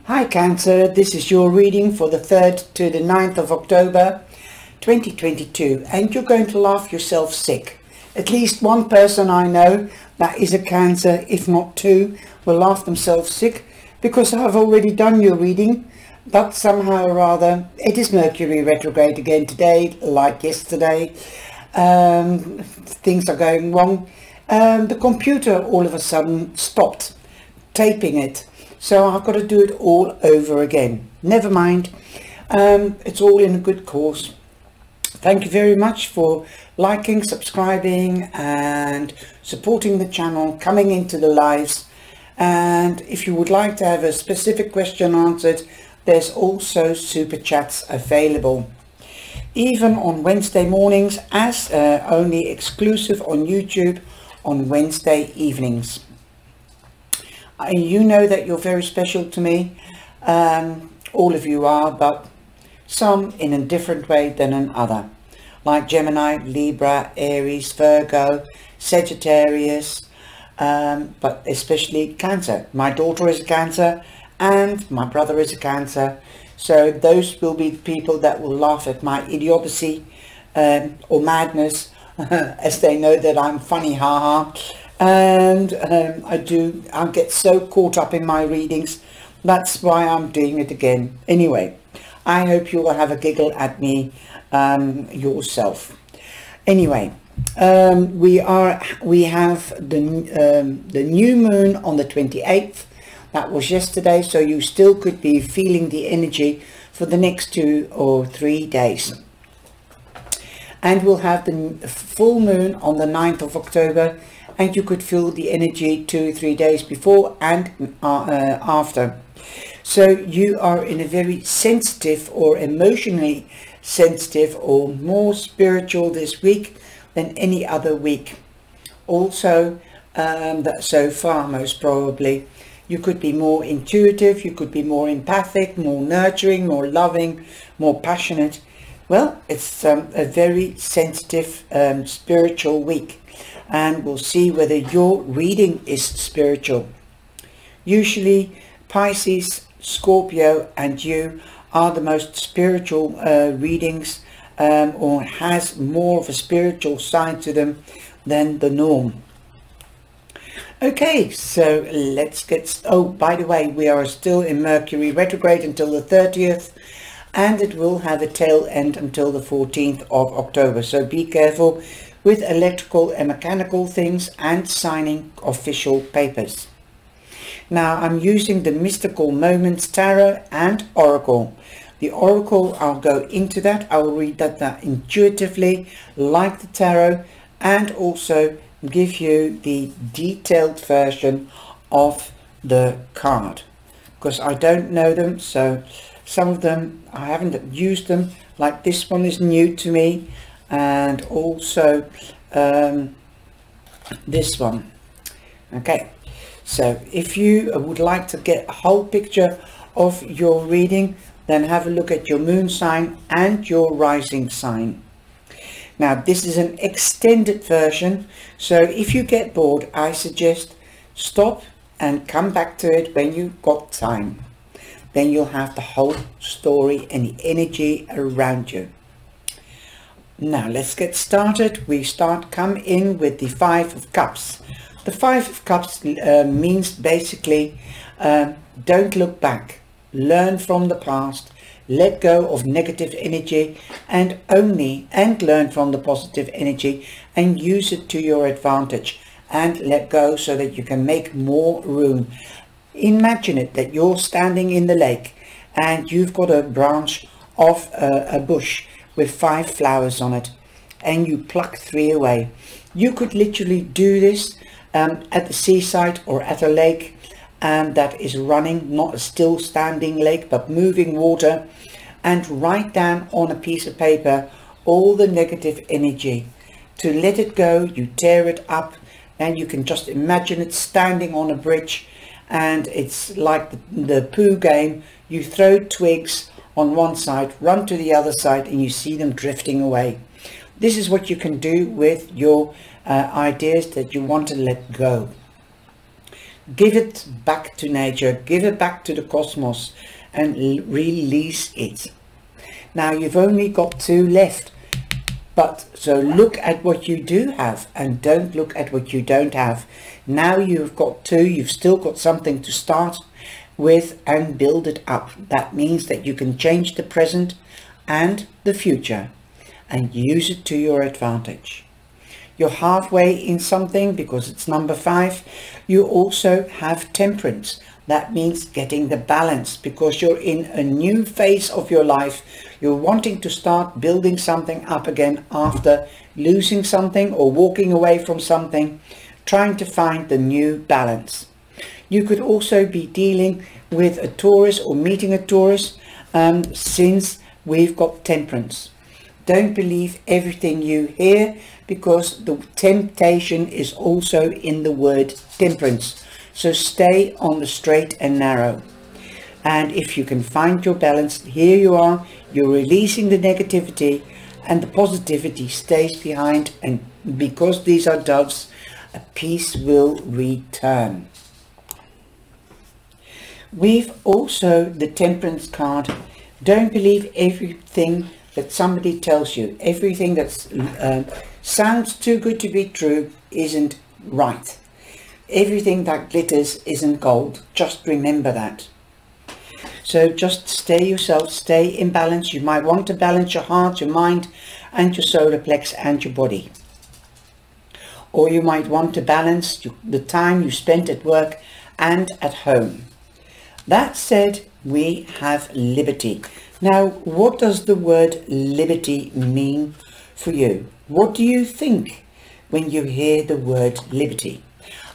Hi Cancer, this is your reading for the 3rd to the 9th of October 2022, and you're going to laugh yourself sick. At least one person I know that is a Cancer, if not two, will laugh themselves sick because I've already done your reading, but somehow or other it is Mercury retrograde again today, like yesterday. Things are going wrong. The computer all of a sudden stopped taping it. So I've got to do it all over again. Never mind. It's all in a good cause. Thank you very much for liking, subscribing and supporting the channel, coming into the lives. And if you would like to have a specific question answered, there's also super chats available. Even on Wednesday mornings, as only exclusive on YouTube on Wednesday evenings. You know that you're very special to me, all of you are, but some in a different way than another, like Gemini, Libra, Aries, Virgo, Sagittarius, but especially Cancer. My daughter is a Cancer and my brother is a Cancer, so those will be people that will laugh at my idiocy or madness, as they know that I'm funny, haha. And I get so caught up in my readings. That's why I'm doing it again. Anyway, I hope you will have a giggle at me yourself. Anyway, we have the new moon on the 28th. That was yesterday, so you still could be feeling the energy for the next 2 or 3 days. And we'll have the full moon on the 9th of October, and you could feel the energy 2 or 3 days before and after. So you are in a very sensitive or emotionally sensitive or more spiritual this week than any other week. Also, that so far most probably, you could be more intuitive, you could be more empathic, more nurturing, more loving, more passionate. Well, it's a very sensitive spiritual week. And we'll see whether your reading is spiritual. Usually Pisces, Scorpio and you are the most spiritual readings, or has more of a spiritual side to them than the norm. Okay, so let's get... Oh, by the way, we are still in Mercury retrograde until the 30th. And it will have a tail end until the 14th of October. So be careful with electrical and mechanical things and signing official papers. Now I'm using the Mystical Moments Tarot and Oracle. The Oracle, I'll go into that. I will read that intuitively like the Tarot, and also give you the detailed version of the card, because I don't know them. So some of them I haven't used them, like this one is new to me, and also this one. Okay, so if you would like to get a whole picture of your reading, then have a look at your moon sign and your rising sign. Now this is an extended version, so if you get bored, I suggest stop and come back to it when you've got time. Then you'll have the whole story and the energy around you. Now let's get started. We come in with the 5 of Cups. The 5 of Cups means basically don't look back, learn from the past, let go of negative energy and learn from the positive energy and use it to your advantage, and let go so that you can make more room. Imagine it that you're standing in the lake and you've got a branch of a bush with 5 flowers on it, and you pluck 3 away. You could literally do this at the seaside or at a lake that is running, not a still standing lake but moving water, and write down on a piece of paper all the negative energy. To let it go, you tear it up, and you can just imagine it standing on a bridge, and it's like the poo game. You throw twigs on one side, run to the other side, and you see them drifting away. This is what you can do with your ideas that you want to let go. Give it back to nature, give it back to the cosmos, and release it. Now you've only got 2 left, but so look at what you do have and don't look at what you don't have. Now you've got 2, you've still got something to start with and build it up. That means that you can change the present and the future and use it to your advantage. You're halfway in something because it's number 5. You also have temperance. That means getting the balance because you're in a new phase of your life. You're wanting to start building something up again after losing something or walking away from something, trying to find the new balance. You could also be dealing with a Taurus or meeting a Taurus since we've got temperance. Don't believe everything you hear because the temptation is also in the word temperance. So stay on the straight and narrow. And if you can find your balance, here you are, you're releasing the negativity and the positivity stays behind. And because these are doves, a peace will return. We've also the temperance card. Don't believe everything that somebody tells you. Everything that sounds too good to be true isn't right. Everything that glitters isn't gold. Just remember that. So just stay yourself, stay in balance. You might want to balance your heart, your mind, and your solar plex and your body. Or you might want to balance the time you spent at work and at home. That said, we have liberty. Now, what does the word liberty mean for you? What do you think when you hear the word liberty?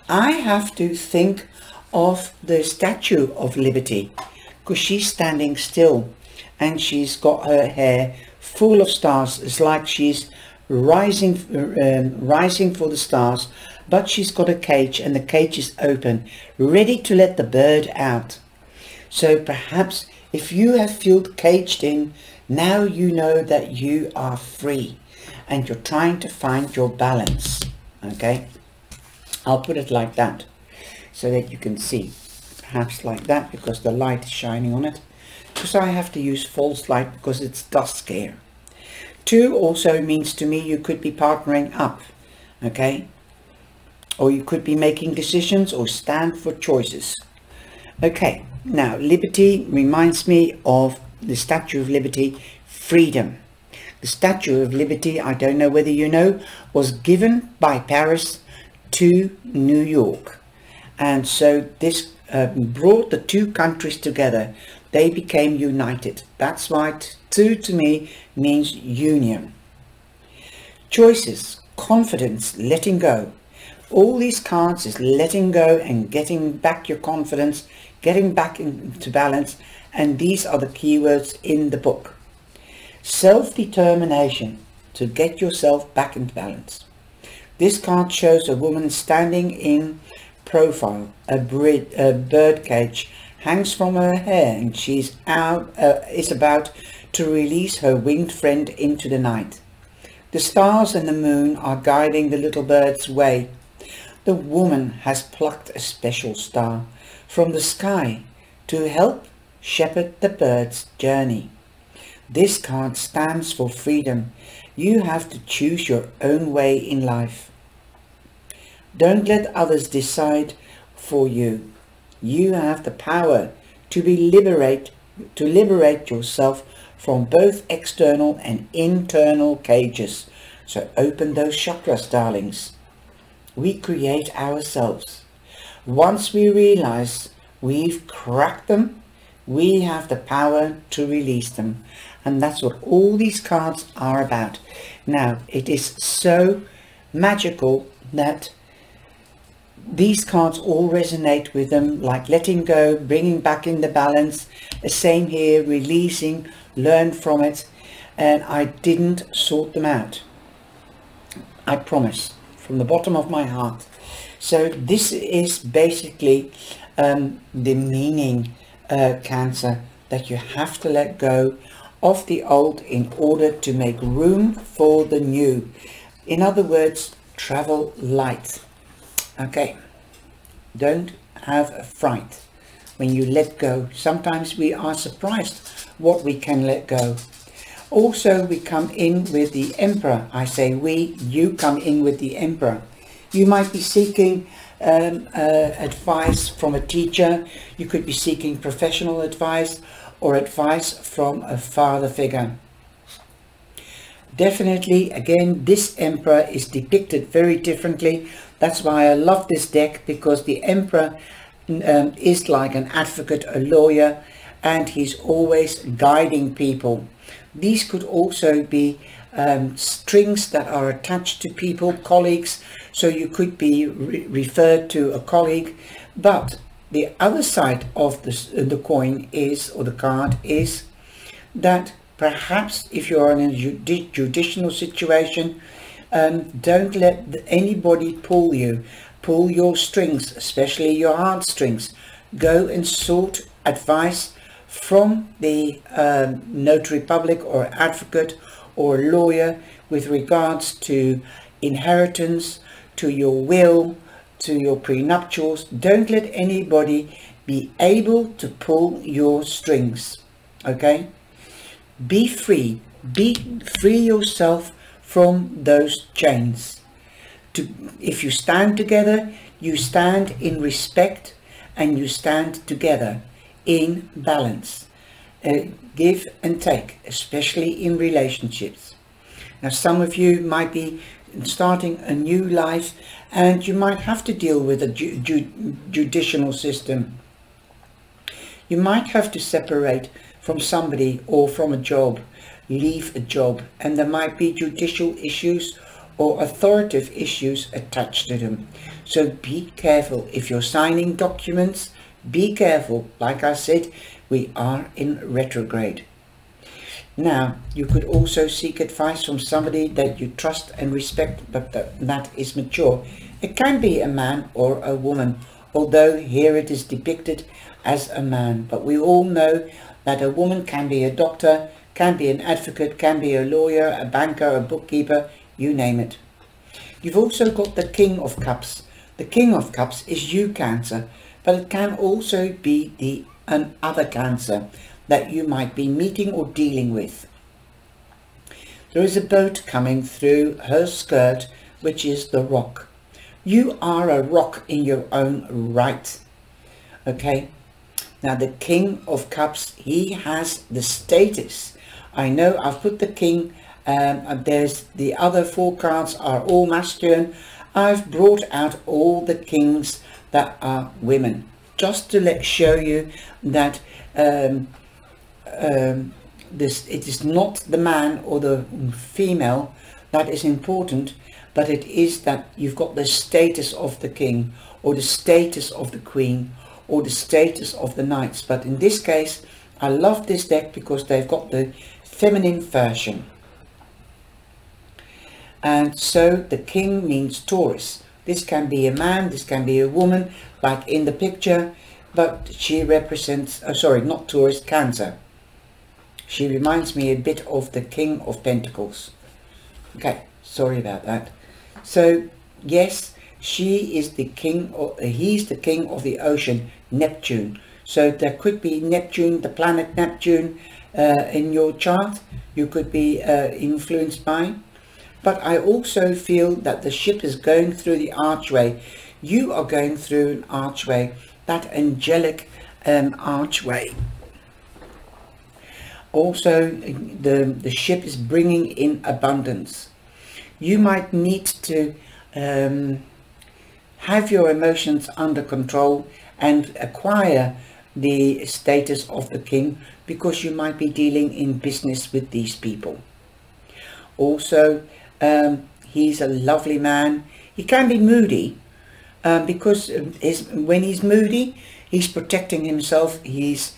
I have to think of the Statue of Liberty because she's standing still and she's got her hair full of stars. It's like she's rising for the stars, but she's got a cage and the cage is open, ready to let the bird out. So perhaps if you have felt caged in, now you know that you are free and you're trying to find your balance. Okay, I'll put it like that so that you can see, perhaps like that, because the light is shining on it, because I have to use false light because it's dusk here. 2 also means to me you could be partnering up, okay, or you could be making decisions or stand for choices. Okay, now liberty reminds me of the Statue of Liberty, freedom. The Statue of Liberty, I don't know whether you know, was given by Paris to New York. And so this brought the 2 countries together. They became united. That's why 2 to me means union. Choices, confidence, letting go. All these cards is letting go and getting back your confidence, getting back into balance. And these are the keywords in the book. Self-determination, to get yourself back into balance. This card shows a woman standing in profile. A bird cage hangs from her hair and she's is about to release her winged friend into the night. The stars and the moon are guiding the little bird's way. The woman has plucked a special star from the sky to help shepherd the bird's journey. This card stands for freedom. You have to choose your own way in life. Don't let others decide for you. You have the power to liberate yourself from both external and internal cages. So open those chakras, darlings. We create ourselves. Once we realize we've cracked them, we have the power to release them. And that's what all these cards are about. Now, it is so magical that these cards all resonate with them, like letting go, bringing back in the balance. The same here, releasing, learn from it. And I didn't sort them out. I promise, from the bottom of my heart. So this is basically the meaning, Cancer, that you have to let go of the old in order to make room for the new. In other words, travel light. Okay, don't have a fright when you let go. Sometimes we are surprised what we can let go. Also, we come in with the Emperor. I say we, you come in with the Emperor. You might be seeking advice from a teacher. You could be seeking professional advice or advice from a father figure. Definitely, again, this Emperor is depicted very differently. That's why I love this deck, because the Emperor is like an advocate, a lawyer, and he's always guiding people. These could also be strings that are attached to people, colleagues, so you could be referred to a colleague. But the other side of the coin is, or the card is, that perhaps if you're in a judicial situation, don't let anybody pull your strings, especially your heartstrings. Go and sought advice from the notary public or advocate or lawyer with regards to inheritance, to your will, to your prenuptials. Don't let anybody be able to pull your strings. Okay? Be free. Be free yourself from those chains. If you stand together, you stand in respect, and you stand together in balance. Give and take, especially in relationships. Now, some of you might be starting a new life, and you might have to deal with a judicial system. You might have to separate from somebody or from a job, leave a job, and there might be judicial issues or authoritative issues attached to them. So be careful. If you're signing documents, be careful. Like I said, we are in retrograde. Now, you could also seek advice from somebody that you trust and respect, but that is mature. It can be a man or a woman, although here it is depicted as a man. But we all know that a woman can be a doctor, can be an advocate, can be a lawyer, a banker, a bookkeeper, you name it. You've also got the King of Cups. The King of Cups is you, Cancer, but it can also be another Cancer that you might be meeting or dealing with. There is a boat coming through her skirt, which is the Rock. You are a rock in your own right. Okay? Now, the King of Cups, he has the status. I know I've put the King, there's the other 4 cards are all masculine. I've brought out all the kings that are women, just to show you that it is not the man or the female that is important, but it is that you've got the status of the king or the status of the queen or the status of the knights. But in this case, I love this deck because they've got the feminine version. And so the king means Taurus. This can be a man, this can be a woman, like in the picture, but she represents, not Taurus, Cancer. She reminds me a bit of the King of Pentacles. Okay, sorry about that. So, yes, she is the king, or he's the king of the ocean, Neptune. So there could be Neptune, the planet Neptune, in your chart. You could be influenced by. But I also feel that the ship is going through the archway. You are going through an archway, that angelic archway. Also, the ship is bringing in abundance. You might need to have your emotions under control and acquire the status of the king, because you might be dealing in business with these people. Also, he's a lovely man. He can be moody, because when he's moody, he's protecting himself. He's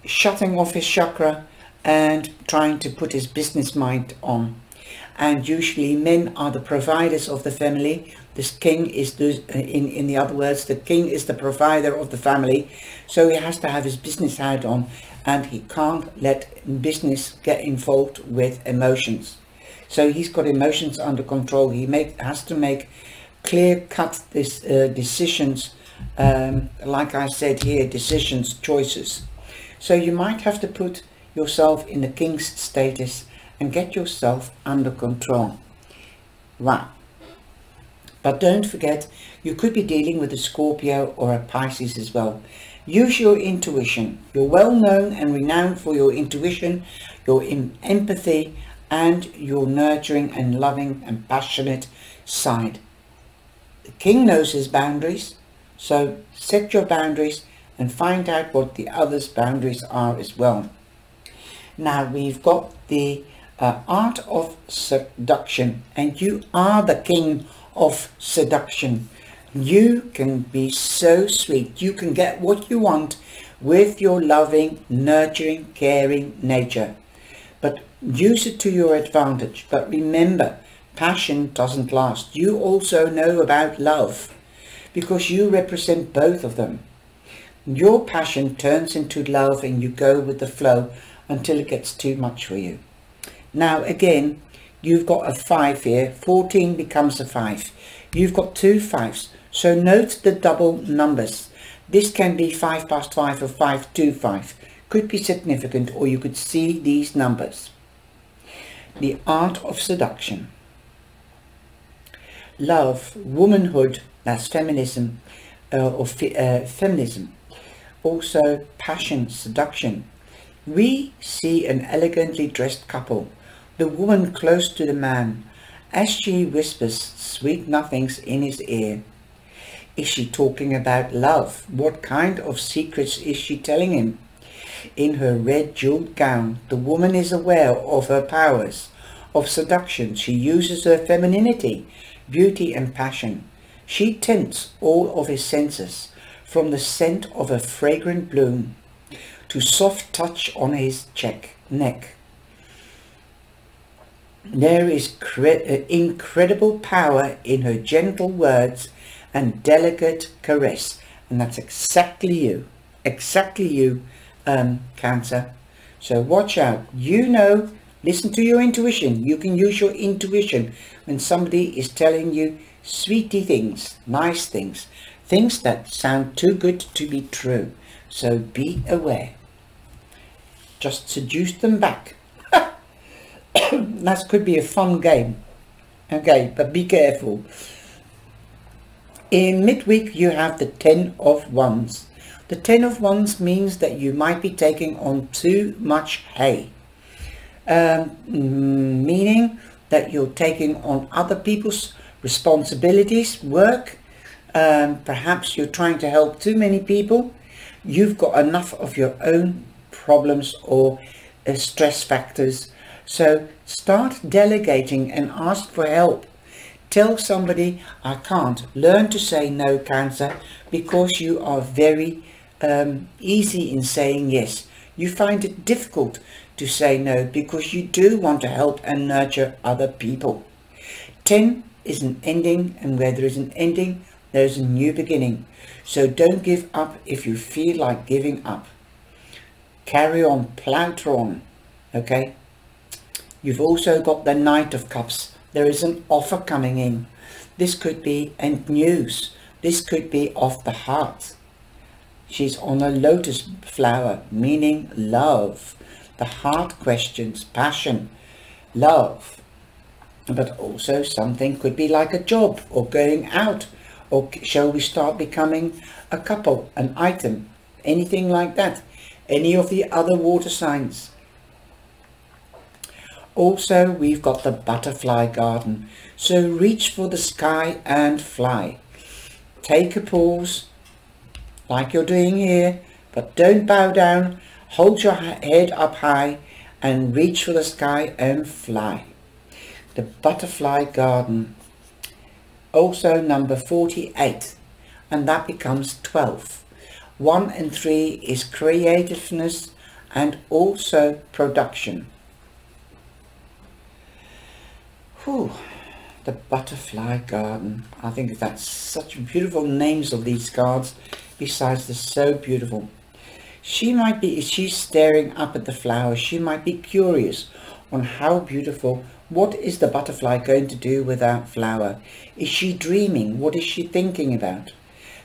shutting off his chakra and trying to put his business mind on. And usually men are the providers of the family. This king is, in the other words, the king is the provider of the family. So he has to have his business hat on, and he can't let business get involved with emotions. So he's got emotions under control. He has to make clear-cut decisions like I said here, decisions, choices. So you might have to put yourself in the king's status and get yourself under control. Right. But don't forget, you could be dealing with a Scorpio or a Pisces as well. Use your intuition. You're well known and renowned for your intuition, your empathy, and your nurturing and loving and passionate side. The king knows his boundaries, so set your boundaries and find out what the other's boundaries are as well. Now we've got the art of seduction, and you are the king of seduction. You can be so sweet. You can get what you want with your loving, nurturing, caring nature, but use it to your advantage. But remember, passion doesn't last. You also know about love because you represent both of them. Your passion turns into love and you go with the flow until it gets too much for you. Now again, you've got a 5 here. 14 becomes a 5. You've got 2 5s. So note the double numbers. This can be 5 past 5 or 5 to 5. Could be significant, or you could see these numbers. The art of seduction. Love, womanhood, that's feminism, feminism. Also passion, seduction. We see an elegantly dressed couple, the woman close to the man, as she whispers sweet nothings in his ear. Is she talking about love? What kind of secrets is she telling him? In her red jeweled gown, the woman is aware of her powers of seduction. She uses her femininity, beauty and passion. She tints all of his senses, from the scent of a fragrant bloom to soft touch on his neck. There is incredible power in her gentle words and delicate caress, and that's exactly you, Cancer. So watch out. You know, listen to your intuition. You can use your intuition when somebody is telling you sweetie things, nice things, things that sound too good to be true. So be aware. Just seduce them back. That could be a fun game. Okay, but be careful. In midweek you have the 10 of Wands. The 10 of Wands means that you might be taking on too much hay. Meaning that you're taking on other people's responsibilities, work. Perhaps you're trying to help too many people. You've got enough of your own problems or stress factors. So start delegating and ask for help. Tell somebody, I can't. Learn to say no, Cancer, because you are very easy in saying yes. You find it difficult to say no because you do want to help and nurture other people. 10 is an ending, and where there is an ending, there's a new beginning. So don't give up if you feel like giving up. Carry on, plow on, okay? You've also got the Knight of Cups. There is an offer coming in. This could be news. This could be off the heart. She's on a lotus flower, meaning love. The heart questions, passion, love. But also something could be like a job or going out, or shall we start becoming a couple, an item, anything like that. Any of the other water signs. Also, we've got the butterfly garden. So reach for the sky and fly. Take a pause, like you're doing here, but don't bow down. Hold your head up high and reach for the sky and fly. The butterfly garden. Also number 48, and that becomes 12. 1 and 3 is creativeness and also production. Whew, the butterfly garden. I think that's such beautiful names of these cards, besides they're so beautiful. She's staring up at the flower. She might be curious on how beautiful. What is the butterfly going to do with that flower? Is she dreaming? What is she thinking about?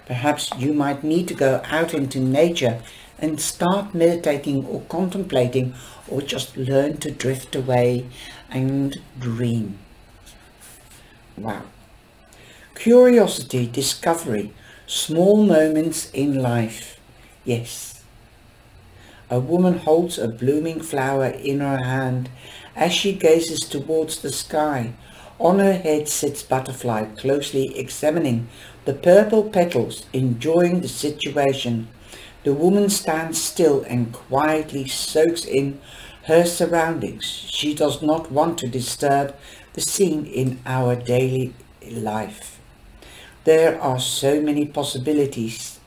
Perhaps you might need to go out into nature and start meditating or contemplating, or just learn to drift away and dream. Wow. Curiosity, discovery, small moments in life. Yes. A woman holds a blooming flower in her hand as she gazes towards the sky. On her head sits butterfly, closely examining the purple petals, enjoying the situation. The woman stands still and quietly soaks in her surroundings. She does not want to disturb the scene in our daily life. There are so many possibilities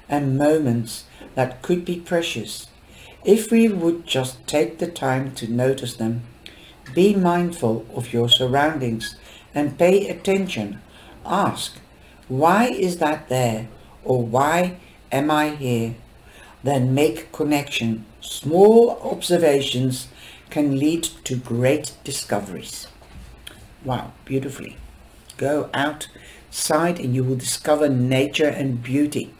and moments that could be precious if we would just take the time to notice them. Be mindful of your surroundings and pay attention. Ask, why is that there? Or why am I here? Then make connection. Small observations can lead to great discoveries. Wow, beautifully. Go outside and you will discover nature and beauty.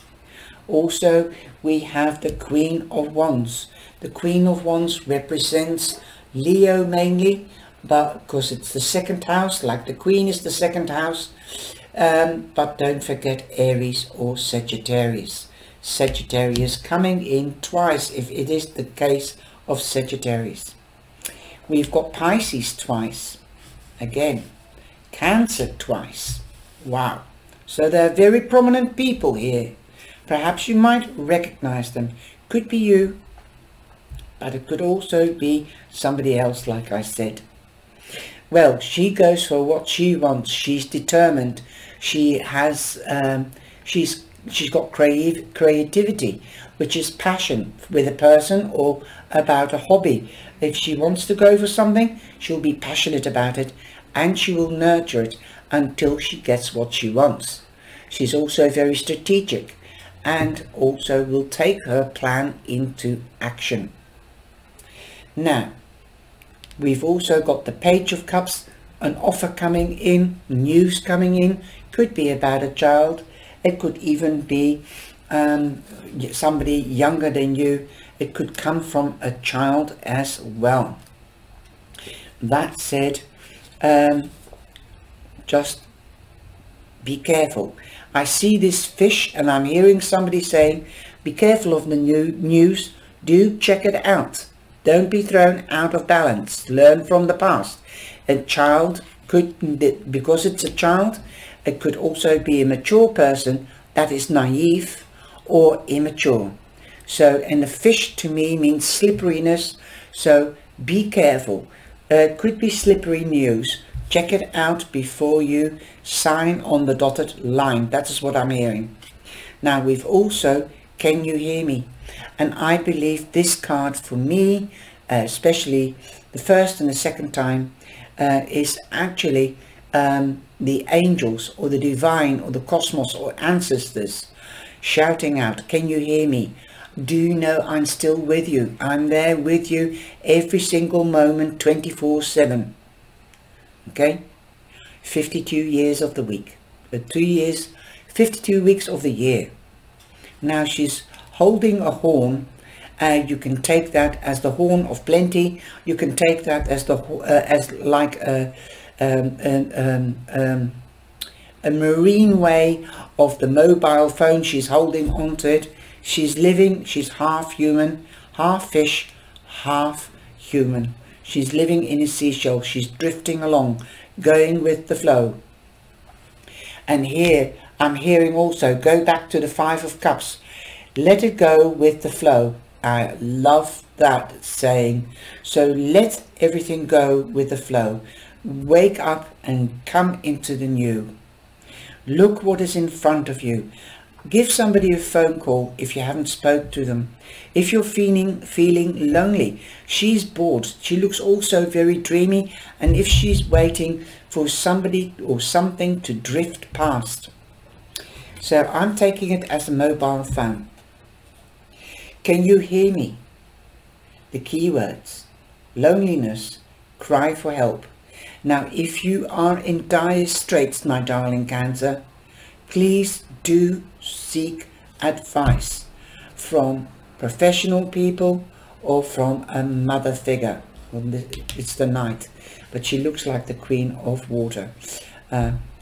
Also, we have the Queen of Wands. The Queen of Wands represents Leo mainly, but because it's the second house, like the Queen is the second house. But don't forget Aries or Sagittarius. Sagittarius coming in twice if it is the case of Sagittarius. We've got Pisces twice. Again, Cancer twice. Wow. So they're very prominent people here. Perhaps you might recognize them. Could be you, but it could also be somebody else, like I said. Well, she goes for what she wants. She's determined. She has, she's got creativity, which is passion with a person or about a hobby. If she wants to go for something, she'll be passionate about it, and she will nurture it until she gets what she wants. She's also very strategic and also will take her plan into action. Now, we've also got the Page of Cups, an offer coming in, news coming in. Could be about a child. It could even be somebody younger than you. It could come from a child as well. That said, just be careful. I see this fish and I'm hearing somebody saying, be careful of the news. Do check it out. Don't be thrown out of balance. Learn from the past. A child could, because it's a child, it could also be a mature person that is naive or immature. So, and the fish to me means slipperiness. So be careful. It could be slippery news. Check it out before you sign on the dotted line. That is what I'm hearing. Now we've also, can you hear me? And I believe this card for me, especially the first and the second time, is actually the angels or the divine or the cosmos or ancestors shouting out, can you hear me? Do you know I'm still with you? I'm there with you every single moment, 24/7. Okay, 52 years of the week, 2 years, 52 weeks of the year. Now she's holding a horn. You can take that as the horn of plenty. You can take that as the as like a marine way of the mobile phone. She's holding onto it. She's living. She's half human, half fish, half human. She's living in a seashell. She's drifting along, going with the flow. And here I'm hearing also, go back to the Five of Cups. Let it go with the flow. I love that saying. So let everything go with the flow. Wake up and come into the new. Look what is in front of you. Give somebody a phone call if you haven't spoke to them. If you're feeling lonely, she's bored. She looks also very dreamy, and if she's waiting for somebody or something to drift past. So I'm taking it as a mobile phone. Can you hear me? The keywords: loneliness, cry for help. Now, if you are in dire straits, my darling Cancer, please do seek advice from professional people or from a mother figure. It's the Knight, but she looks like the Queen of Water.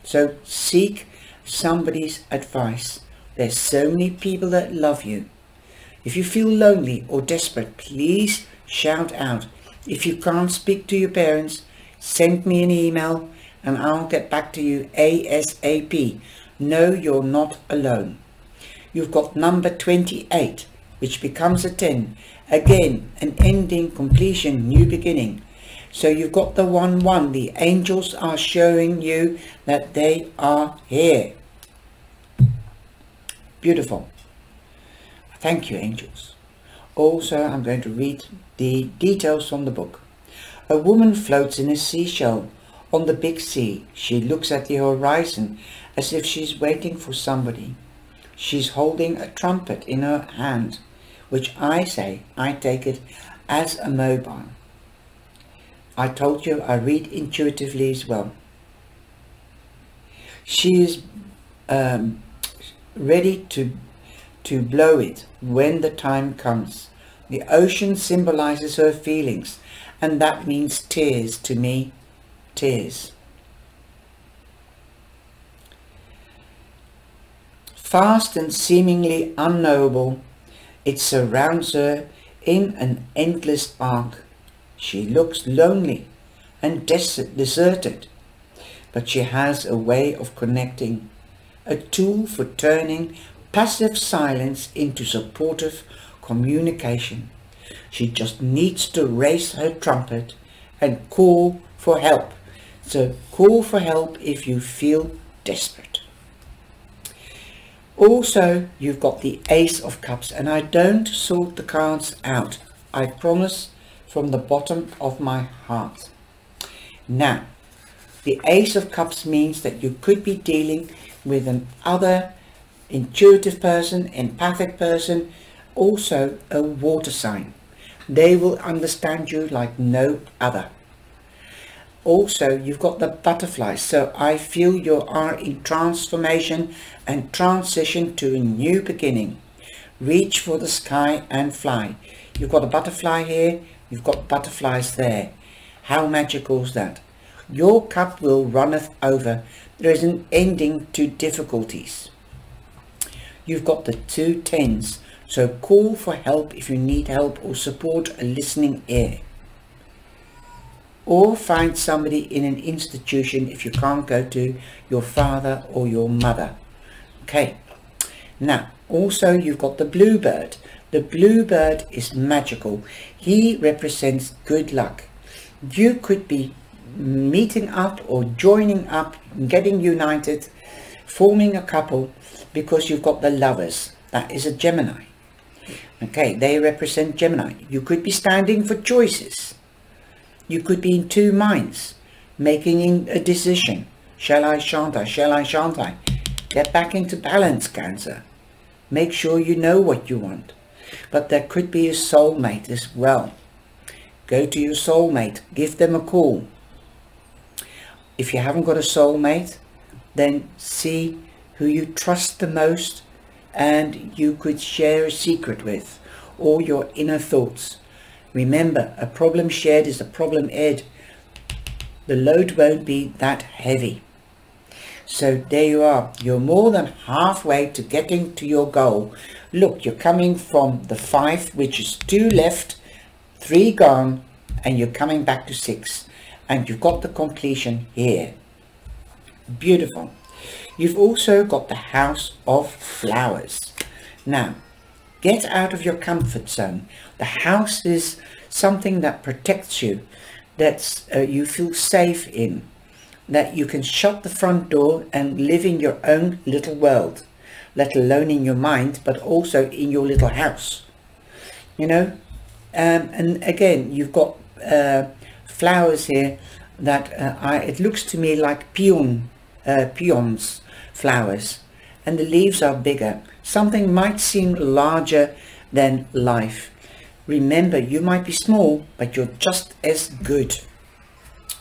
So seek somebody's advice. There's so many people that love you. If you feel lonely or desperate, please shout out. If you can't speak to your parents, send me an email and I'll get back to you ASAP. No, you're not alone. You've got number 28, which becomes a 10. Again, an ending, completion, new beginning. So you've got the 1-1. The angels are showing you that they are here. Beautiful. Thank you, angels. Also, I'm going to read the details from the book. A woman floats in a seashell on the big sea. She looks at the horizon as if she's waiting for somebody. She's holding a trumpet in her hand, which I take it as a mobile. I told you I read intuitively as well. She is ready to blow it when the time comes. The ocean symbolizes her feelings, and that means tears to me. Tears. Vast and seemingly unknowable, it surrounds her in an endless arc. She looks lonely and deserted, but she has a way of connecting, a tool for turning passive silence into supportive communication. She just needs to raise her trumpet and call for help. So call for help if you feel desperate. Also, you've got the Ace of Cups, and I don't sort the cards out. I promise from the bottom of my heart. Now, the Ace of Cups means that you could be dealing with an other intuitive person, empathic person, also a water sign. They will understand you like no other. Also, you've got the butterflies, so I feel you are in transformation and transition to a new beginning. Reach for the sky and fly. You've got a butterfly here, you've got butterflies there. How magical is that? Your cup will runneth over. There is an ending to difficulties. You've got the 2 10s, so call for help if you need help or support a listening ear. Or find somebody in an institution if you can't go to your father or your mother. Okay, now also you've got the bluebird. The bluebird is magical. He represents good luck. You could be meeting up or joining up, getting united, forming a couple, because you've got the lovers. That is a Gemini. Okay, they represent Gemini. You could be standing for choices. You could be in 2 minds, making a decision. Shall I, shan't I? Shall I, shan't I? Get back into balance, Cancer. Make sure you know what you want. But there could be a soulmate as well. Go to your soulmate. Give them a call. If you haven't got a soulmate, then see who you trust the most and you could share a secret with, or your inner thoughts. Remember, a problem shared is a problem aired. The load won't be that heavy. So there you are. You're more than halfway to getting to your goal. Look, you're coming from the 5, which is 2 left, 3 gone, and you're coming back to 6. And you've got the completion here. Beautiful. You've also got the House of Flowers. Now, get out of your comfort zone. The house is something that protects you, that you feel safe in, that you can shut the front door and live in your own little world, let alone in your mind, but also in your little house. You know, and again, you've got flowers here that it looks to me like peons flowers, and the leaves are bigger. Something might seem larger than life. Remember, you might be small, but you're just as good.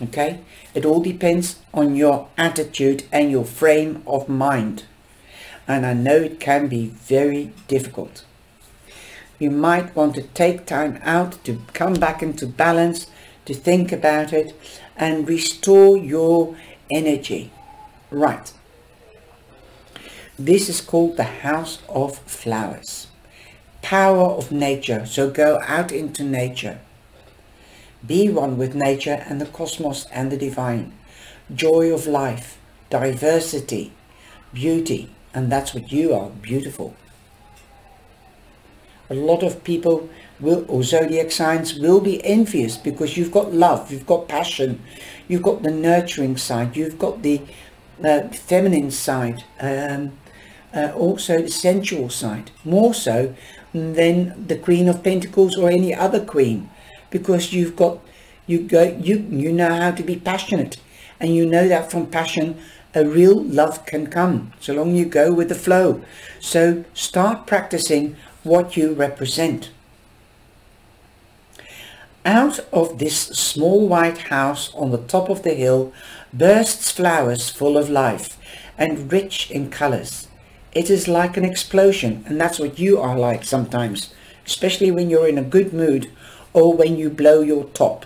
Okay, it all depends on your attitude and your frame of mind. and I know it can be very difficult. You might want to take time out to come back into balance, to think about it and restore your energy. Right. This is called the House of Flowers. Power of nature. So go out into nature. Be one with nature and the cosmos and the divine. Joy of life, diversity, beauty, and that's what you are, beautiful. A lot of people will, or zodiac signs, will be envious because you've got love, you've got passion, you've got the nurturing side, you've got the feminine side, also the sensual side, more so than the Queen of Pentacles or any other queen, because you know how to be passionate, and you know that from passion a real love can come, so long you go with the flow. So start practicing what you represent. Out of this small white house on the top of the hill bursts flowers full of life and rich in colours. It is like an explosion, and that's what you are like sometimes, especially when you're in a good mood or when you blow your top.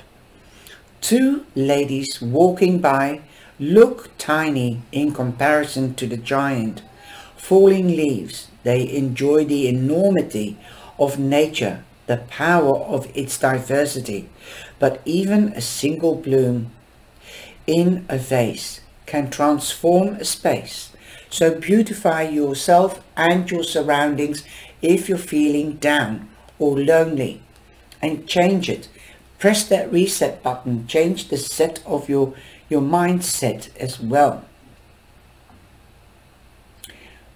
Two ladies walking by look tiny in comparison to the giant. Falling leaves, they enjoy the enormity of nature, the power of its diversity, but even a single bloom in a vase can transform a space. So beautify yourself and your surroundings if you're feeling down or lonely, and change it. Press that reset button, change the set of your mindset as well.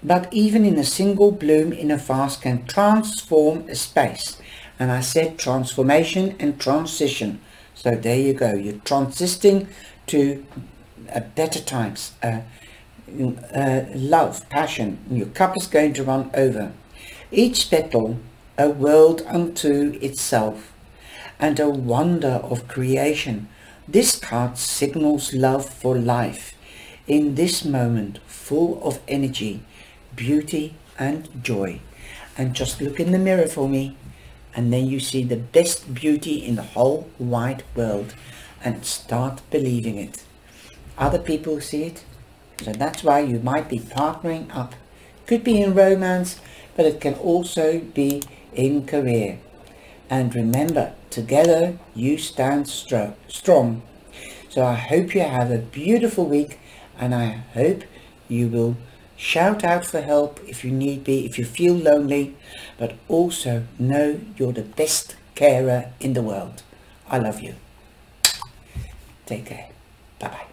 But even in a single bloom in a vase can transform a space. And I said transformation and transition. So there you go. You're transiting to better times. Love, passion. Your cup is going to run over. Each petal a world unto itself, and a wonder of creation. This card signals love for life in this moment, full of energy, beauty and joy. And just look in the mirror for me, and then you see the best beauty in the whole wide world, and start believing it. Other people see it, so that's why you might be partnering up. Could be in romance, but it can also be in career. And remember, together you stand strong. So I hope you have a beautiful week, and I hope you will shout out for help if you need be, if you feel lonely, but also know you're the best carer in the world. I love you. Take care. Bye bye.